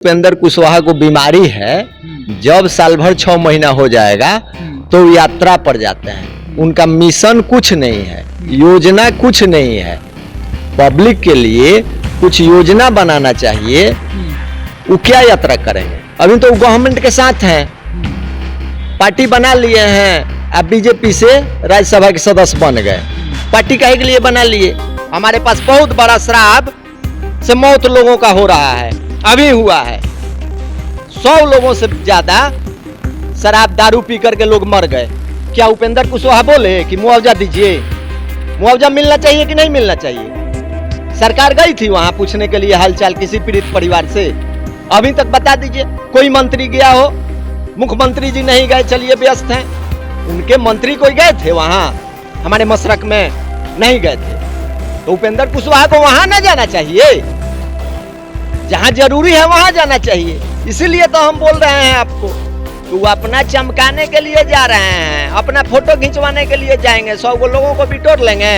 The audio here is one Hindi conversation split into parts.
उपेंद्र कुशवाहा को बीमारी है, जब साल भर 6 महीना हो जाएगा तो यात्रा पर जाते हैं। उनका मिशन कुछ नहीं है, योजना कुछ नहीं है। पब्लिक के लिए कुछ योजना बनाना चाहिए। वो क्या यात्रा करेंगे? अभी तो गवर्नमेंट के साथ हैं, पार्टी बना लिए हैं, अब बीजेपी से राज्यसभा के सदस्य बन गए। पार्टी काहे के लिए बना लिए? हमारे पास बहुत बड़ा शराब से मौत लोगों का हो रहा है, अभी हुआ है। 100 लोगों से ज्यादा शराब दारू पी करके लोग मर गए। क्या उपेंद्र कुशवाहा बोले कि मुआवजा दीजिए? मुआवजा मिलना चाहिए कि नहीं मिलना चाहिए? सरकार गई थी वहां पूछने के लिए हालचाल किसी पीड़ित परिवार से, अभी तक बता दीजिए। कोई मंत्री गया हो? मुख्यमंत्री जी नहीं गए, चलिए व्यस्त हैं। उनके मंत्री कोई गए थे वहां? हमारे मशरक में नहीं गए थे। तो उपेंद्र कुशवाहा को वहां ना जाना चाहिए, जहां जरूरी है वहां जाना चाहिए। इसीलिए तो हम बोल रहे हैं आपको, वो अपना चमकाने के लिए जा रहे हैं, अपना फोटो खिंचवाने के लिए जाएंगे। 100 लोगों को बिटोर लेंगे,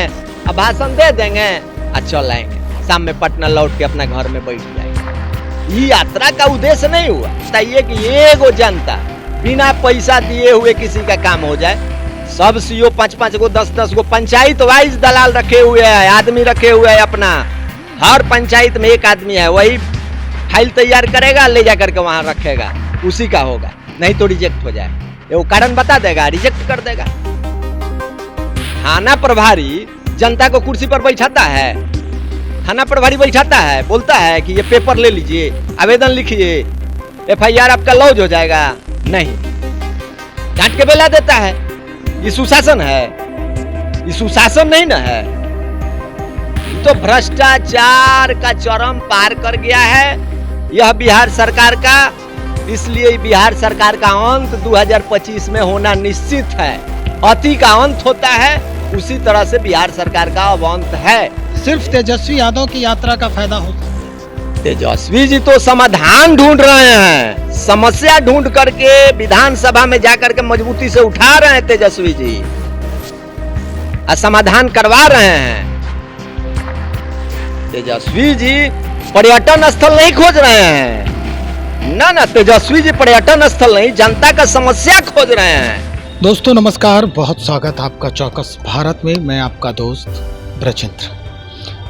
अब भाषण दे देंगे और चल आएंगे, शाम में पटना लौट के अपना घर में बैठ जाएंगे। ये यात्रा का उद्देश्य नहीं हुआ बताइए कि एगो जनता बिना पैसा दिए हुए किसी का काम हो जाए। सब सीओ 5-5 गो 10-10 गो पंचायत वाइज दलाल रखे हुए हैं, आदमी रखे हुए हैं। अपना हर पंचायत में एक आदमी है, वही फाइल तैयार करेगा, ले जा करके वहां रखेगा, उसी का होगा। नहीं तो रिजेक्ट हो जाए, वो कारण बता देगा, रिजेक्ट कर देगा। थाना प्रभारी जनता को कुर्सी पर बैठाता है, थाना प्रभारी बैठाता है, बोलता है कि ये पेपर ले लीजिए, आवेदन लिखिए, FIR आपका लॉज हो जाएगा। नहीं, डांट के बेला देता है। ये सुशासन है? ये सुशासन नहीं ना है, तो भ्रष्टाचार का चरम पार कर गया है यह बिहार सरकार का। इसलिए बिहार सरकार का अंत 2025 में होना निश्चित है। अति का अंत होता है, उसी तरह से बिहार सरकार का अब अंत है। सिर्फ तेजस्वी यादव की यात्रा का फायदा होता है? तेजस्वी जी तो समाधान ढूंढ रहे हैं, समस्या ढूंढ करके विधानसभा में जाकर के मजबूती से उठा रहे हैं तेजस्वी जी, और समाधान करवा रहे हैं। तेजस्वी जी पर्यटन स्थल नहीं खोज रहे हैं, ना, तेजस्वी जी पर्यटन स्थल नहीं, जनता का समस्या खोज रहे हैं। दोस्तों नमस्कार, बहुत स्वागत आपका चौकस भारत में। मैं आपका दोस्त ब्रजेंद्र।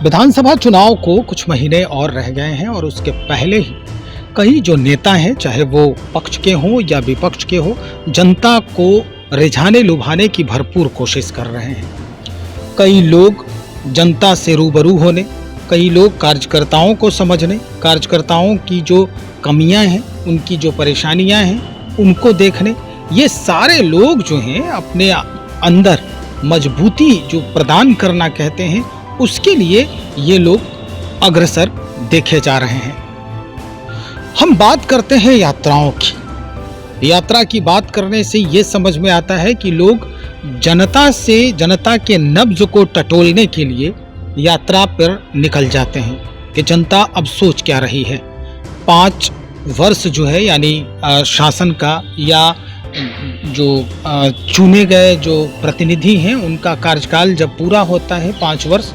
विधानसभा चुनाव को कुछ महीने और रह गए हैं और उसके पहले ही कई जो नेता हैं, चाहे वो पक्ष के हों या विपक्ष के हों, जनता को रिझाने लुभाने की भरपूर कोशिश कर रहे हैं। कई लोग जनता से रूबरू होने, कई लोग कार्यकर्ताओं को समझने, कार्यकर्ताओं की जो कमियां हैं, उनकी जो परेशानियां हैं, उनको देखने, ये सारे लोग जो हैं अपने अंदर मजबूती जो प्रदान करना कहते हैं, उसके लिए ये लोग अग्रसर देखे जा रहे हैं। हम बात करते हैं यात्राओं की। यात्रा की बात करने से ये समझ में आता है कि लोग जनता से, जनता के नब्ज को टटोलने के लिए यात्रा पर निकल जाते हैं कि जनता अब सोच क्या रही है। 5 वर्ष जो है यानी शासन का, या जो चुने गए जो प्रतिनिधि हैं उनका कार्यकाल जब पूरा होता है 5 वर्ष,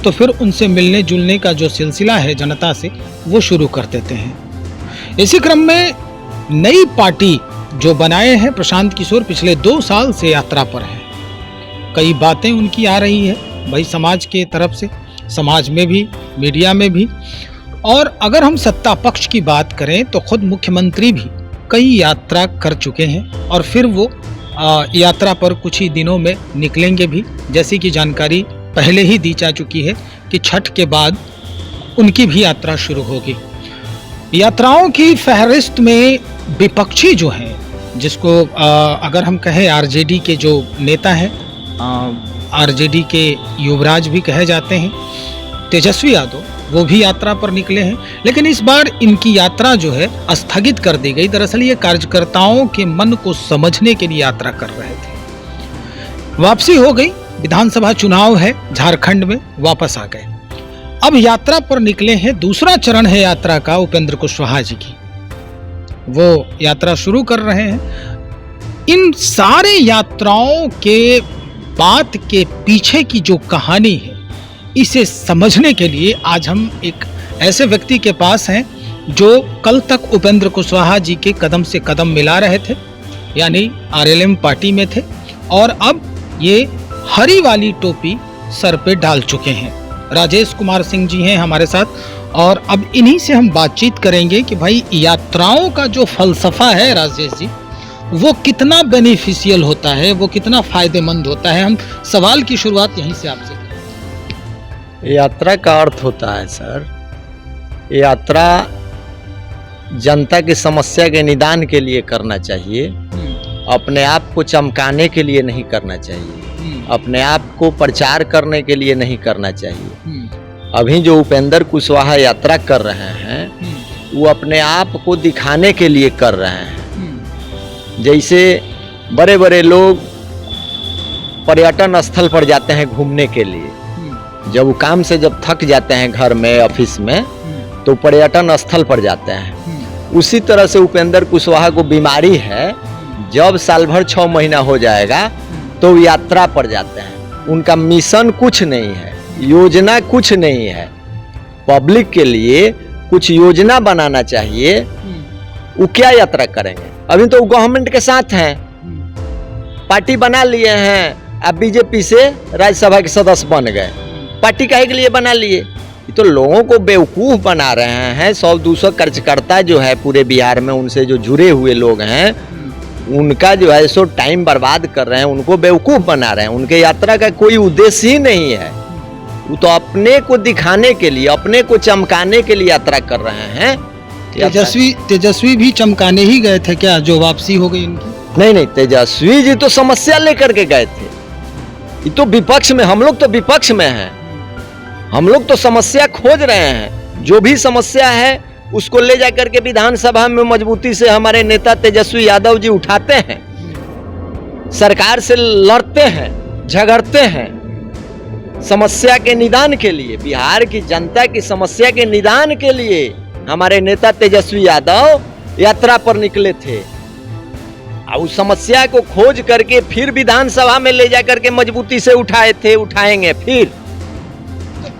तो फिर उनसे मिलने जुलने का जो सिलसिला है जनता से, वो शुरू कर देते हैं। इसी क्रम में नई पार्टी जो बनाए हैं प्रशांत किशोर, पिछले 2 साल से यात्रा पर हैं। कई बातें उनकी आ रही है भाई समाज के तरफ से, समाज में भी, मीडिया में भी। और अगर हम सत्ता पक्ष की बात करें तो खुद मुख्यमंत्री भी कई यात्रा कर चुके हैं और फिर वो यात्रा पर कुछ ही दिनों में निकलेंगे भी, जैसी कि जानकारी पहले ही दी जा चुकी है कि छठ के बाद उनकी भी यात्रा शुरू होगी। यात्राओं की फहरिस्त में विपक्षी जो हैं, जिसको अगर हम कहें आरजेडी के जो नेता हैं, आरजेडी के युवराज भी कहे जाते हैं, तेजस्वी यादव, वो भी यात्रा पर निकले हैं। लेकिन इस बार इनकी यात्रा जो है स्थगित कर दी गई। दरअसल ये कार्यकर्ताओं के मन को समझने के लिए यात्रा कर रहे थे। वापसी हो गई, विधानसभा चुनाव है, झारखंड में वापस आ गए। अब यात्रा पर निकले हैं, दूसरा चरण है यात्रा का उपेंद्र कुशवाहा जी की, वो यात्रा शुरू कर रहे हैं। इन सारे यात्राओं के बात के पीछे की जो कहानी है, इसे समझने के लिए आज हम एक ऐसे व्यक्ति के पास हैं जो कल तक उपेंद्र कुशवाहा जी के कदम से कदम मिला रहे थे, यानी आरएलएम पार्टी में थे, और अब ये हरी वाली टोपी सर पे डाल चुके हैं। राजेश कुमार सिंह जी हैं हमारे साथ, और अब इन्हीं से हम बातचीत करेंगे कि भाई यात्राओं का जो फलसफा है राजेश जी, वो कितना बेनिफिशियल होता है, वो कितना फायदेमंद होता है। हम सवाल की शुरुआत यहीं से आपसे करें। यात्रा का अर्थ होता है सर, यात्रा जनता की समस्या के निदान के लिए करना चाहिए, अपने आप को चमकाने के लिए नहीं करना चाहिए, अपने आप को प्रचार करने के लिए नहीं करना चाहिए। अभी जो उपेंद्र कुशवाहा यात्रा कर रहे हैं वो अपने आप को दिखाने के लिए कर रहे हैं। जैसे बड़े बड़े लोग पर्यटन स्थल पर जाते हैं घूमने के लिए, जब वो काम से जब थक जाते हैं घर में ऑफिस में तो पर्यटन स्थल पर जाते हैं। उसी तरह से उपेंद्र कुशवाहा को बीमारी है, जब साल भर 6 महीना हो जाएगा तो वो यात्रा पर जाते हैं। उनका मिशन कुछ नहीं है, योजना कुछ नहीं है, पब्लिक के लिए कुछ योजना बनाना चाहिए। वो क्या यात्रा करेंगे? अभी तो गवर्नमेंट के साथ हैं, पार्टी बना लिए हैं, अब बीजेपी से राज्यसभा के सदस्य बन गए। पार्टी काहे के लिए बना लिए? ये तो लोगों को बेवकूफ बना रहे हैं। 100-200 कार्यकर्ता जो है पूरे बिहार में, उनसे जो जुड़े हुए लोग हैं, उनका जो है सो टाइम बर्बाद कर रहे हैं, उनको बेवकूफ बना रहे हैं। उनके यात्रा का कोई उद्देश्य ही नहीं है। वो तो अपने को दिखाने के लिए, अपने को चमकाने के लिए यात्रा कर रहे हैं। तेजस्वी भी चमकाने ही गए थे क्या, जो वापसी हो गई इनकी? नहीं, तेजस्वी जी तो समस्या लेकर के गए थे। ये तो विपक्ष में, हम लोग तो विपक्ष में हैं, हम लोग तो समस्या खोज रहे हैं। जो भी समस्या है उसको ले जाकर के विधानसभा में मजबूती से हमारे नेता तेजस्वी यादव जी उठाते हैं, सरकार से लड़ते हैं, झगड़ते हैं, समस्या के निदान के लिए, बिहार की जनता की समस्या के निदान के लिए हमारे नेता तेजस्वी यादव यात्रा पर निकले थे। और उस समस्या को खोज करके फिर विधानसभा में ले जाकर के मजबूती से उठाए थे, उठाएंगे फिर।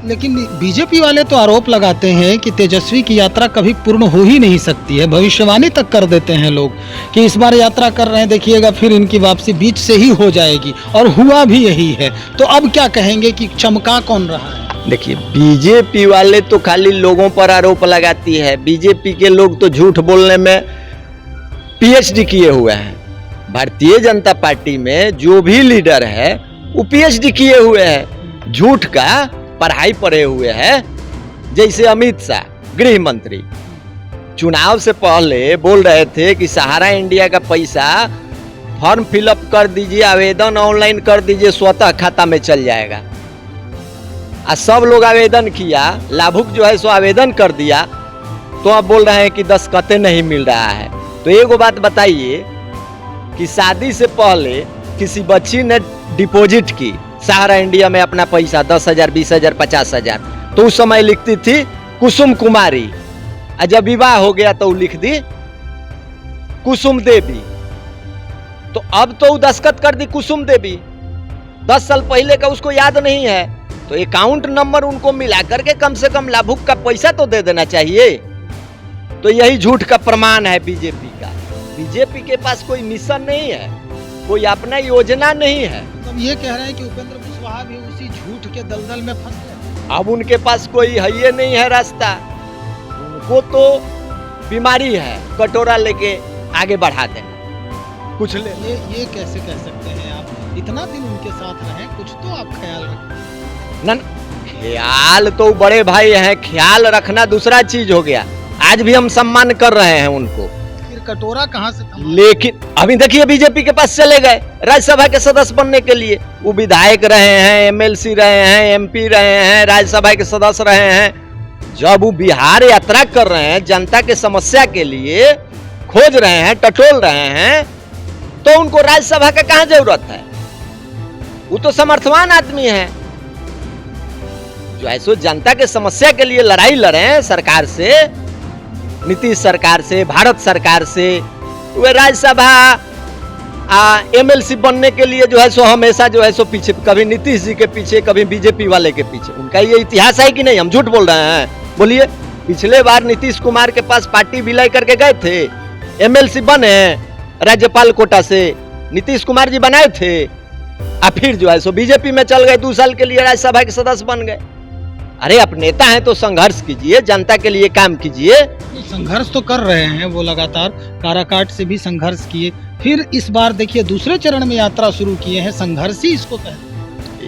लेकिन बीजेपी वाले तो आरोप लगाते हैं कि तेजस्वी की यात्रा कभी पूर्ण हो ही नहीं सकती है। भविष्यवाणी तक कर देते हैं लोग कि इस बार यात्रा कर रहे हैं, देखिएगा फिर इनकी वापसी बीच से ही हो जाएगी, और हुआ भी यही है। तो अब क्या कहेंगे कि चमका कौन रहा है? देखिए, बीजेपी वाले तो खाली लोगों पर आरोप लगाती है। बीजेपी के लोग तो झूठ बोलने में पीएचडी किए हुए हैं। भारतीय जनता पार्टी में जो भी लीडर है वो पीएचडी किए हुए हैं, झूठ का पढ़ाई पढ़े हुए हैं। जैसे अमित शाह गृह मंत्री चुनाव से पहले बोल रहे थे कि सहारा इंडिया का पैसा फॉर्म फिलअप कर दीजिए, आवेदन ऑनलाइन कर दीजिए, स्वतः खाता में चल जाएगा। सब लोग आवेदन किया, लाभुक जो है सो आवेदन कर दिया, तो अब बोल रहे हैं कि दस्तखतें नहीं मिल रहा है। तो एक बात बताइए कि शादी से पहले किसी बच्ची ने डिपॉजिट की सहारा इंडिया में अपना पैसा 10,000, 20,000, 50,000, तो उस समय लिखती थी कुसुम कुमारी, और जब विवाह हो गया तो लिख दी कुसुम देवी। तो अब तो दस्तखत कर दी कुसुम देवी, 10 साल पहले का उसको याद नहीं है। तो अकाउंट नंबर उनको मिला करके कम से कम लाभुक का पैसा तो दे देना चाहिए। तो यही झूठ का प्रमाण है बीजेपी का। बीजेपी के पास कोई मिशन नहीं है, कोई अपना योजना नहीं है। तो ये कह रहे हैं कि उपेंद्र कुशवाहा भी उसी झूठ के दलदल में फंस गए। अब उनके पास कोई है ये नहीं है रास्ता, उनको तो बीमारी है, कटोरा लेके आगे बढ़ा देना, कुछ ले। ये कैसे कह सकते हैं आप? इतना दिन उनके साथ रहे, कुछ तो आप ख्याल रखें। ख्याल तो बड़े भाई हैं, ख्याल रखना दूसरा चीज हो गया। आज भी हम सम्मान कर रहे हैं उनको, फिर कटोरा कहाँ से था? लेकिन अभी देखिए बीजेपी के पास चले गए राज्यसभा के सदस्य बनने के लिए। वो विधायक रहे हैं, एमएलसी रहे हैं, एमपी रहे हैं, राज्यसभा के सदस्य रहे हैं। जब वो बिहार यात्रा कर रहे हैं, जनता के समस्या के लिए खोज रहे हैं, टटोल रहे हैं, तो उनको राज्यसभा का कहाँ जरूरत है? वो तो समर्थवान आदमी है, जो ऐसो जनता के समस्या के लिए लड़ाई लड़े हैं सरकार से, नीतीश सरकार से, भारत सरकार से। वे राज्यसभा एमएलसी बनने के लिए जो है सो हमेशा जो है सो पीछे, कभी नीतीश जी के पीछे, कभी बीजेपी वाले के पीछे। उनका ये इतिहास है कि नहीं? हम झूठ बोल रहे हैं? बोलिए। पिछले बार नीतीश कुमार के पास पार्टी विलय करके गए थे, एमएलसी बने राज्यपाल कोटा से, नीतीश कुमार जी बनाए थे, और फिर जो है सो बीजेपी में चल गए, 2 साल के लिए राज्यसभा के सदस्य बन गए। अरे आप नेता हैं तो संघर्ष कीजिए, जनता के लिए काम कीजिए। संघर्ष तो कर रहे हैं वो, लगातार काराकाट से भी संघर्ष किए, फिर इस बार देखिए दूसरे चरण में यात्रा शुरू किए हैं, संघर्ष ही इसको कहते हैं।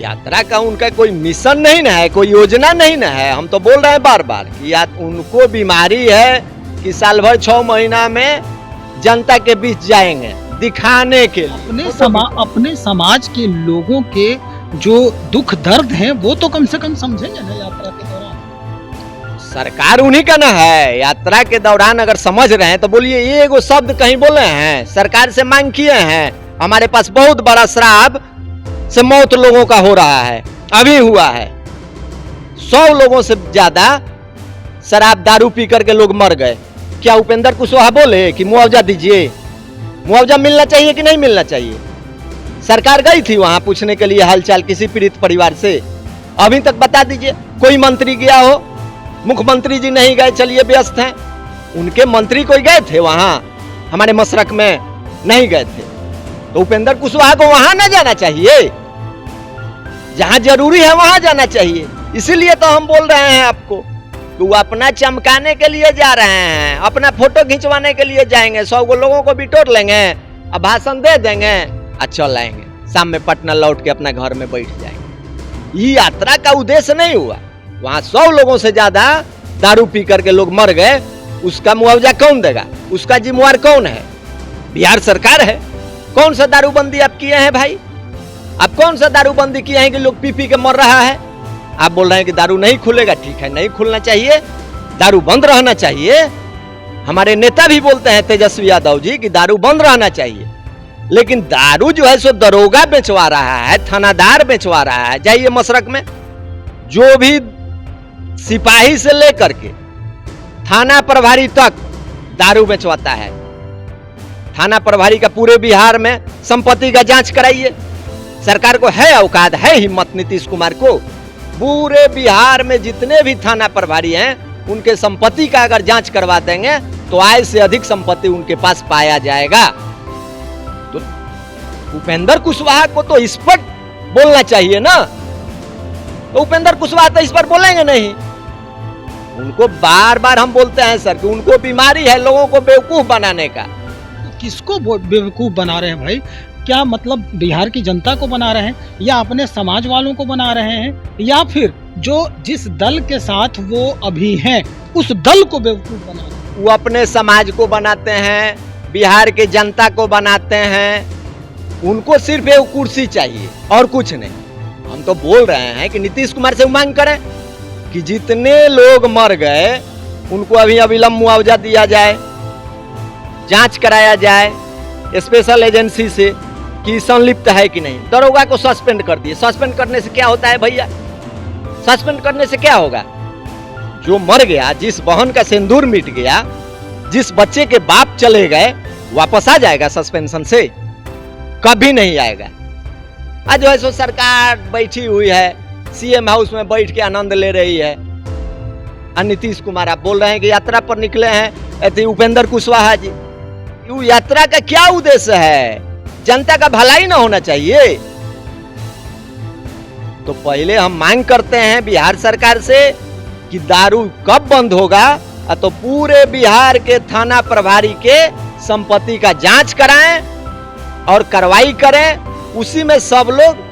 यात्रा का उनका कोई मिशन नहीं ना है, कोई योजना नहीं ना है। हम तो बोल रहे हैं बार बार कि उनको बीमारी है कि साल भर 6 महीना में जनता के बीच जाएंगे दिखाने के लिए। अपने समाज के लोगों के जो दुख दर्द हैं वो तो कम से कम समझेंगे ना यात्रा के दौरान। सरकार उन्हीं का ना है। यात्रा के दौरान अगर समझ रहे हैं तो बोलिए, ये एगो शब्द कहीं बोले हैं? सरकार से मांग किए हैं, हमारे पास बहुत बड़ा शराब से मौत लोगों का हो रहा है, अभी हुआ है। 100 लोगों से ज्यादा शराब दारू पी करके लोग मर गए। क्या उपेंद्र कुशवाहा बोले कि मुआवजा दीजिए? मुआवजा मिलना चाहिए कि नहीं मिलना चाहिए? सरकार गई थी वहां पूछने के लिए हालचाल किसी पीड़ित परिवार से, अभी तक बता दीजिए। कोई मंत्री गया हो? मुख्यमंत्री जी नहीं गए, चलिए व्यस्त हैं। उनके मंत्री कोई गए थे वहां? हमारे मशरक में नहीं गए थे। तो उपेंद्र कुशवाहा को वहां ना जाना चाहिए, जहां जरूरी है वहां जाना चाहिए। इसीलिए तो हम बोल रहे हैं आपको कि वो अपना चमकाने के लिए जा रहे हैं, अपना फोटो खिंचवाने के लिए जाएंगे, 100 लोगों को बिटोर लेंगे, अब भाषण दे देंगे, चल आएंगे, शाम में पटना लौट के अपना घर में बैठ जाएंगे। ये यात्रा का उद्देश्य नहीं हुआ। वहां 100 लोगों से ज्यादा दारू पी करके लोग मर गए, उसका मुआवजा कौन देगा? उसका जिम्मेवार कौन है? बिहार सरकार है। कौन सा दारूबंदी आप किए हैं भाई? आप कौन सा दारूबंदी किए हैं कि लोग पी पी के मर रहा है? आप बोल रहे हैं कि दारू नहीं खुलेगा। ठीक है, नहीं खुलना चाहिए, दारू बंद रहना चाहिए। हमारे नेता भी बोलते हैं तेजस्वी यादव जी कि दारू बंद रहना चाहिए, लेकिन दारू जो है सो दरोगा बेचवा रहा है, थानादार बेचवा रहा है। जाइए मशरक में, जो भी सिपाही से लेकर के थाना प्रभारी तक दारू बेचवाता है। थाना प्रभारी का पूरे बिहार में संपत्ति का जांच कराइए। सरकार को है औकात, है हिम्मत नीतीश कुमार को? पूरे बिहार में जितने भी थाना प्रभारी हैं उनके संपत्ति का अगर जांच करवा देंगे तो आय से अधिक संपत्ति उनके पास पाया जाएगा। तो उपेंद्र कुशवाहा को तो इस पर बोलना चाहिए ना। तो उपेंद्र कुशवाहा तो इस पर बोलेंगे नहीं। उनको बार बार हम बोलते हैं सर कि उनको बीमारी है लोगों को बेवकूफ बनाने का। किसको बेवकूफ बना रहे हैं भाई? क्या मतलब बिहार की जनता को बना रहे हैं, या अपने समाज वालों को बना रहे हैं, या फिर जो जिस दल के साथ वो अभी हैं उस दल को बेवकूफ बना रहे हैं? वो अपने समाज को बनाते हैं, बिहार के जनता को बनाते हैं। उनको सिर्फ एक कुर्सी चाहिए और कुछ नहीं। हम तो बोल रहे हैं कि नीतीश कुमार से मांग करें कि जितने लोग मर गए उनको अभी अविलंब मुआवजा दिया जाए, जांच कराया जाए स्पेशल एजेंसी से कि संलिप्त है कि नहीं। दरोगा को सस्पेंड कर दिए। सस्पेंड करने से क्या होता है भैया? सस्पेंड करने से क्या होगा? जो मर गया, जिस बहन का सिंदूर मिट गया, जिस बच्चे के बाप चले गए, वापस आ जाएगा सस्पेंशन से? कभी नहीं आएगा। आज जो है सो सरकार बैठी हुई है, सीएम हाउस में बैठ के आनंद ले रही है। नीतीश कुमार आप बोल रहे हैं कि यात्रा पर निकले हैं उपेंद्र कुशवाहा जी। यात्रा का क्या उद्देश्य है? जनता का भलाई ना होना चाहिए? तो पहले हम मांग करते हैं बिहार सरकार से कि दारू कब बंद होगा, तो पूरे बिहार के थाना प्रभारी के संपत्ति का जांच कराएं और कार्रवाई करें। उसी में सब लोग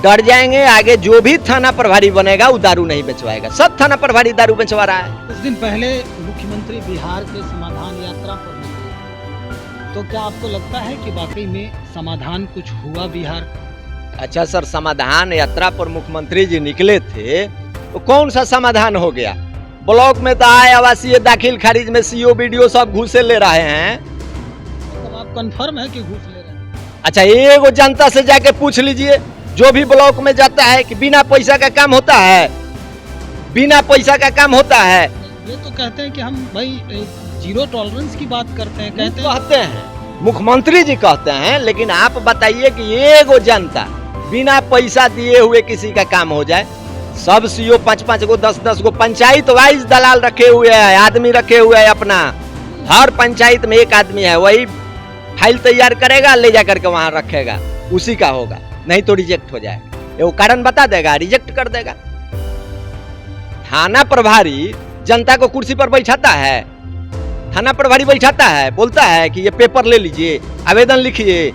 डर जाएंगे। आगे जो भी थाना प्रभारी बनेगा वो दारू नहीं बेचवाएगा। सब थाना प्रभारी दारू बेचवा रहा है। कुछ दिन पहले मुख्यमंत्री बिहार के समाधान यात्रा पर निकले, तो क्या आपको लगता है कि वाकई में समाधान कुछ हुआ बिहार? अच्छा सर, समाधान यात्रा पर मुख्यमंत्री जी निकले थे तो कौन सा समाधान हो गया? ब्लॉक में तो आए आवासीय दाखिल खारिज में सीओ बीडीओ सब घूसे ले रहे हैं। मतलब आप कंफर्म है कि घूस ले रहे हैं? अच्छा, एगो जनता से जाके पूछ लीजिए, जो भी ब्लॉक में जाता है कि बिना पैसा का काम होता है? बिना पैसा का काम होता है? ये तो कहते हैं कि हम भाई जीरो टॉलरेंस की बात करते हैं, कहते हैं मुख्यमंत्री जी कहते हैं, लेकिन आप बताइए कि एगो जनता बिना पैसा दिए हुए किसी का काम हो जाए? सब सीओ 5-5 गो 10-10 गो पंचायत वाइज दलाल रखे हुए हैं, आदमी रखे हुए हैं अपना। हर पंचायत में एक आदमी है, वही फाइल तैयार करेगा, ले जा करके वहां रखेगा, उसी का होगा, नहीं तो रिजेक्ट हो जाएगा। वो कारण बता देगा, रिजेक्ट कर देगा। थाना प्रभारी जनता को कुर्सी पर बैठाता है, थाना प्रभारी बैठाता है, बोलता है कि ये पेपर ले लीजिए, आवेदन लिखिए,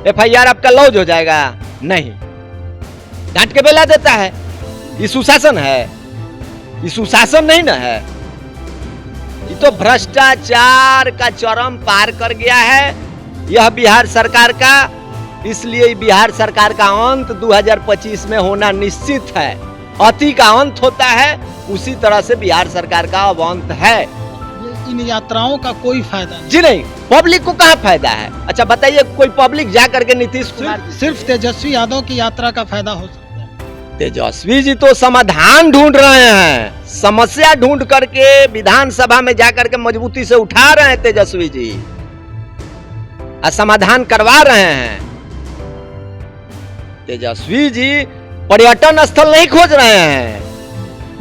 FIR आपका लॉज हो जाएगा, नहीं, डांट के बेला देता है। ये सुशासन है? ये सुशासन नहीं ना है, ये तो भ्रष्टाचार का चरम पार कर गया है यह बिहार सरकार का। इसलिए बिहार सरकार का अंत 2025 में होना निश्चित है। अति का अंत होता है, उसी तरह से बिहार सरकार का अब अंत है। इन यात्राओं का कोई फायदा नहीं? जी नहीं, पब्लिक को कहाँ फायदा है? अच्छा बताइए, कोई पब्लिक जा करके नीतीश कुमार सिर्फ तेजस्वी यादव की यात्रा का फायदा हो सकता है? तेजस्वी जी तो समाधान ढूंढ रहे हैं, समस्या ढूंढ करके विधानसभा में जाकर के मजबूती से उठा रहे हैं तेजस्वी जी, और समाधान करवा रहे हैं। तेजस्वी जी पर्यटन स्थल नहीं खोज रहे हैं,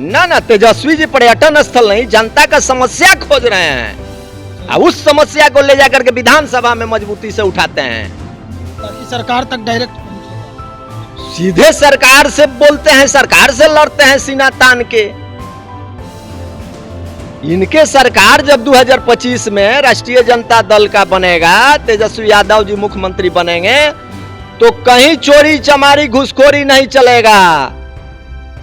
ना ना, तेजस्वी जी पर्यटन स्थल नहीं, जनता का समस्या खोज रहे हैं, और उस समस्या को ले जाकर के विधानसभा में मजबूती से उठाते हैं, ताकि सरकार तक डायरेक्ट सीधे सरकार से बोलते हैं, सरकार से लड़ते हैं सीना तान के। इनके सरकार जब 2025 में राष्ट्रीय जनता दल का बनेगा, तेजस्वी यादव जी मुख्यमंत्री बनेंगे, तो कहीं चोरी चमारी घुसखोरी नहीं चलेगा,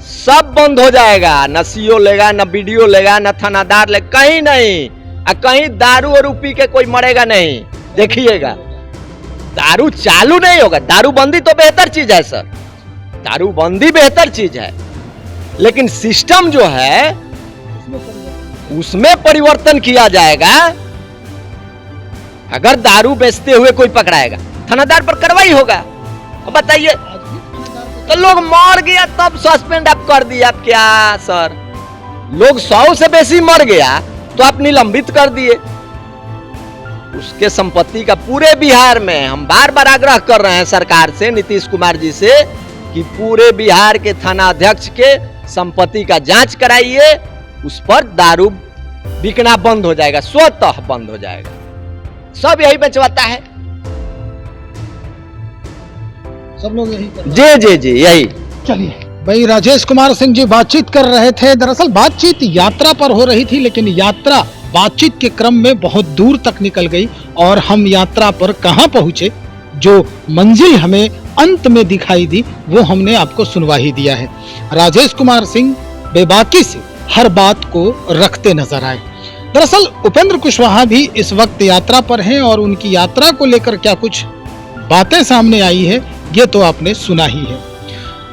सब बंद हो जाएगा। न सीओ लेगा, न बीडीओ लेगा, न थानादार लेगा, कहीं नहीं। कहीं दारू और पी के कोई मरेगा नहीं, देखिएगा। दारू चालू नहीं होगा, दारूबंदी तो बेहतर चीज है सर, दारूबंदी बेहतर चीज है, लेकिन सिस्टम जो है उसमें परिवर्तन किया जाएगा। अगर दारू बेचते हुए कोई पकड़ाएगा, थानादार पर कार्रवाई होगा। अब बताइए, तो लोग मर गया तब सस्पेंड आप कर दिया, आप क्या सर? लोग 100 से बेसी मर गया तो आप निलंबित कर दिए। उसके संपत्ति का पूरे बिहार में हम बार बार आग्रह कर रहे हैं सरकार से, नीतीश कुमार जी से, कि पूरे बिहार के थाना अध्यक्ष के संपत्ति का जांच कराइए, उस पर दारू बिकना बंद हो जाएगा, स्वतः बंद हो जाएगा। सब यही बेचवाता है, सब लोग यही कर जी जी जी यही। चलिए भाई, राजेश कुमार सिंह जी बातचीत कर रहे थे। दरअसल बातचीत यात्रा पर हो रही थी, लेकिन यात्रा बातचीत के क्रम में बहुत दूर तक निकल गई और हम यात्रा पर कहां पहुंचे, जो मंजिल हमें अंत में दिखाई दी, वो हमने आपको सुनवा ही दिया है। राजेश कुमार सिंह बेबाकी से हर बात को रखते नजर आए। दरअसल उपेंद्र कुशवाहा भी इस वक्त यात्रा पर हैं और उनकी यात्रा को लेकर क्या कुछ बातें सामने आई है, ये तो आपने सुना ही है।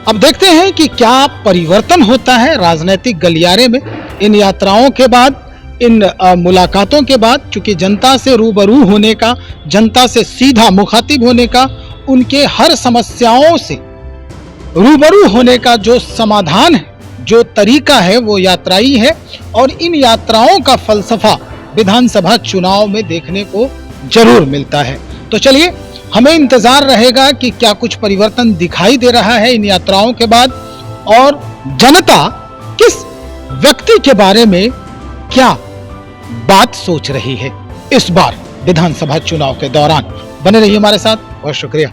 अब देखते हैं कि क्या परिवर्तन होता है राजनीतिक गलियारे में इन यात्राओं के बाद, इन मुलाकातों के बाद। चूंकि जनता से रूबरू होने का, जनता से सीधा मुखातिब होने का, उनके हर समस्याओं से रूबरू होने का जो समाधान है, जो तरीका है, वो यात्राई है। और इन यात्राओं का फलसफा विधानसभा चुनाव में देखने को जरूर मिलता है। तो चलिए, हमें इंतजार रहेगा कि क्या कुछ परिवर्तन दिखाई दे रहा है इन यात्राओं के बाद, और जनता किस व्यक्ति के बारे में क्या बात सोच रही है इस बार विधानसभा चुनाव के दौरान। बने रहिए हमारे साथ, बहुत शुक्रिया।